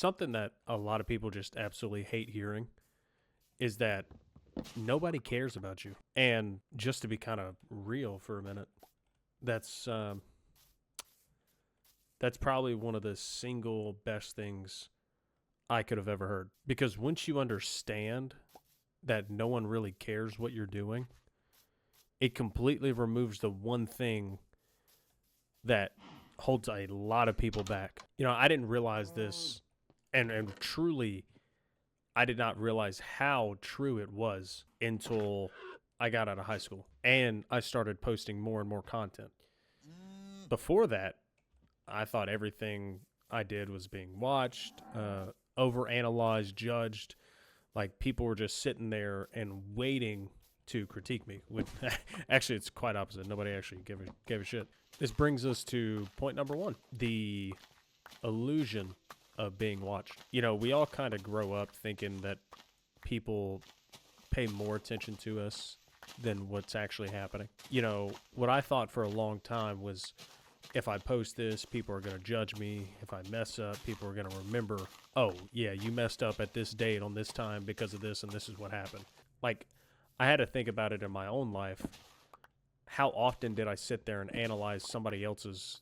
something that a lot of people just absolutely hate hearing is that nobody cares about you. And just to be kind of real for a minute, that's that's probably one of the single best things I could have ever heard. Because once you understand that no one really cares what you're doing, it completely removes the one thing that holds a lot of people back. You know, I didn't realize this, and truly, I did not realize how true it was until I got out of high school and I started posting more and more content. Before that, I thought everything I did was being watched, overanalyzed, judged. Like people were just sitting there and waiting to critique me. When actually, it's quite opposite. Nobody actually gave a shit. This brings us to point number one: the illusion of being watched. You know, we all kind of grow up thinking that people pay more attention to us than what's actually happening. You know, what I thought for a long time was if I post this, people are going to judge me. If I mess up, people are going to remember, oh, yeah, you messed up at this date on this time because of this, and this is what happened. Like, I had to think about it in my own life. How often did I sit there and analyze somebody else's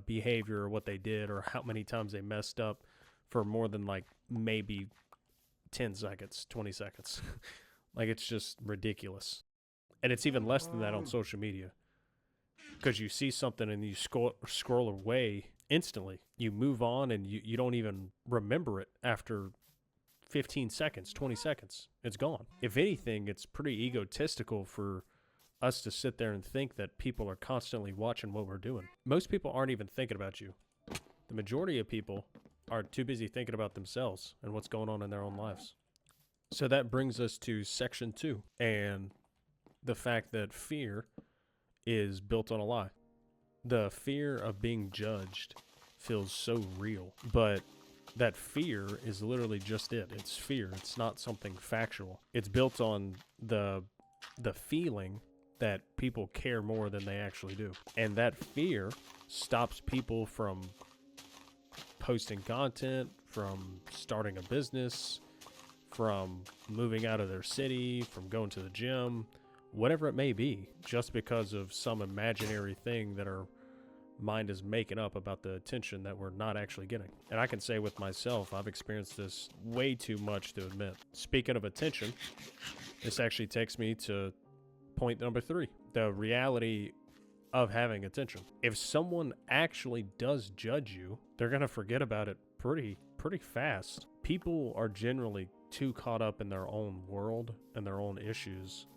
behavior or what they did or how many times they messed up for more than like maybe 10 seconds, 20 seconds. Like it's just ridiculous. And it's even less than that on social media because you see something and you scroll away instantly. You move on and you don't even remember it after 15 seconds, 20 seconds. It's gone. If anything, it's pretty egotistical for us to sit there and think that people are constantly watching what we're doing. Most people aren't even thinking about you. The majority of people are too busy thinking about themselves and what's going on in their own lives. So that brings us to section 2 and the fact that fear is built on a lie. The fear of being judged feels so real, but that fear is literally just it. It's fear. It's not something factual. It's built on the feeling that people care more than they actually do. And that fear stops people from posting content, from starting a business, from moving out of their city, from going to the gym, whatever it may be, just because of some imaginary thing that our mind is making up about the attention that we're not actually getting. And I can say with myself, I've experienced this way too much to admit. Speaking of attention, this actually takes me to point number 3, the reality of having attention. If someone actually does judge you, they're going to forget about it pretty fast. People are generally too caught up in their own world and their own issues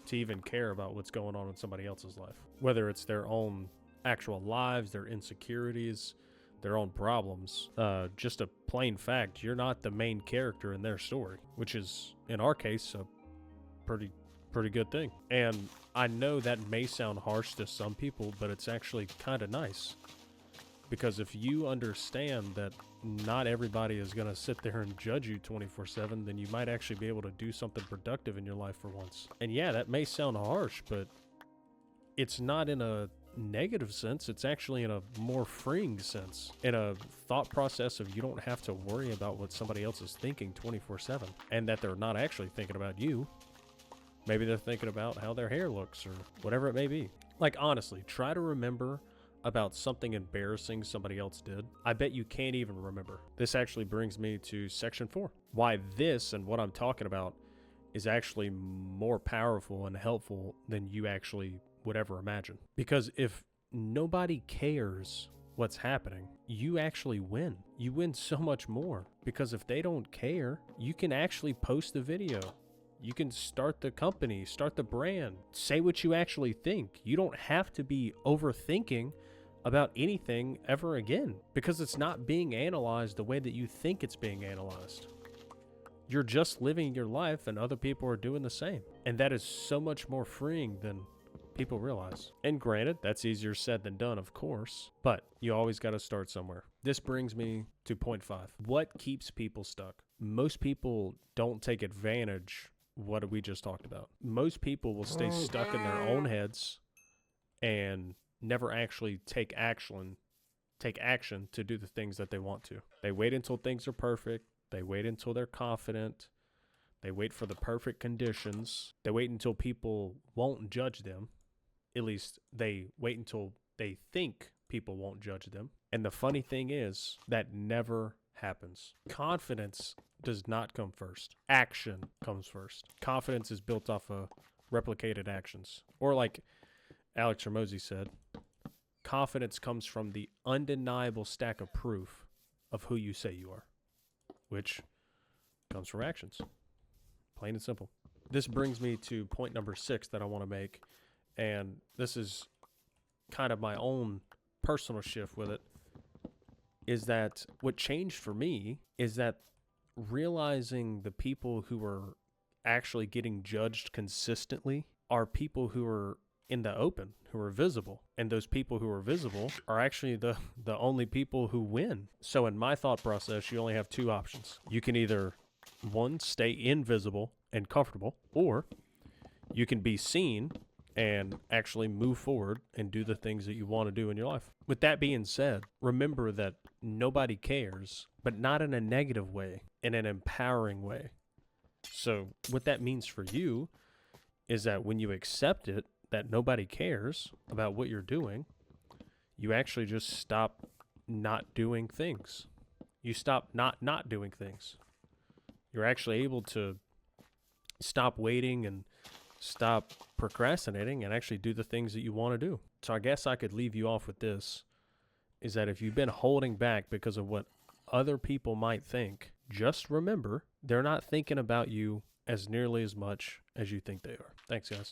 to even care about what's going on in somebody else's life. Whether it's their own actual lives, their insecurities, their own problems. Just a plain fact, you're not the main character in their story, which is, in our case, a pretty good thing. And I know that may sound harsh to some people, but it's actually kind of nice. Because if you understand that not everybody is going to sit there and judge you 24/7, then you might actually be able to do something productive in your life for once. And yeah, that may sound harsh, but it's not in a negative sense. It's actually in a more freeing sense, in a thought process of you don't have to worry about what somebody else is thinking 24/7 and that they're not actually thinking about you. Maybe they're thinking about how their hair looks or whatever it may be. Like, honestly, try to remember about something embarrassing somebody else did. I bet you can't even remember. This actually brings me to section 4. Why this and what I'm talking about is actually more powerful and helpful than you actually would ever imagine. Because if nobody cares what's happening, you actually win. You win so much more. Because if they don't care, you can actually post the video. You can start the company, start the brand, say what you actually think. You don't have to be overthinking about anything ever again because it's not being analyzed the way that you think it's being analyzed. You're just living your life and other people are doing the same. And that is so much more freeing than people realize. And granted, that's easier said than done, of course, but you always got to start somewhere. This brings me to point 5. What keeps people stuck? Most people don't take advantage what we just talked about. Most people will stay stuck in their own heads and never actually take action take action to do the things that they want to. They wait until things are perfect. They wait until they're confident. They wait for the perfect conditions. They wait until people won't judge them. At least they wait until they think people won't judge them. And the funny thing is, that never happens. Confidence does not come first. Action comes first. Confidence is built off of replicated actions. Or like Alex Hormozy said, confidence comes from the undeniable stack of proof of who you say you are, which comes from actions. Plain and simple. This brings me to point number 6 that I want to make, and this is kind of my own personal shift with it, is that what changed for me is that realizing the people who are actually getting judged consistently are people who are in the open, who are visible. And those people who are visible are actually the only people who win. So in my thought process, you only have 2 options. You can either, 1, stay invisible and comfortable, or you can be seen and actually move forward and do the things that you want to do in your life. With that being said, remember that nobody cares, but not in a negative way, in an empowering way. So what that means for you is that when you accept it, that nobody cares about what you're doing, you actually just stop not doing things. You stop not doing things. You're actually able to stop waiting and stop procrastinating and actually do the things that you want to do. So I guess I could leave you off with this, is that if you've been holding back because of what other people might think, just remember they're not thinking about you as nearly as much as you think they are. Thanks, guys.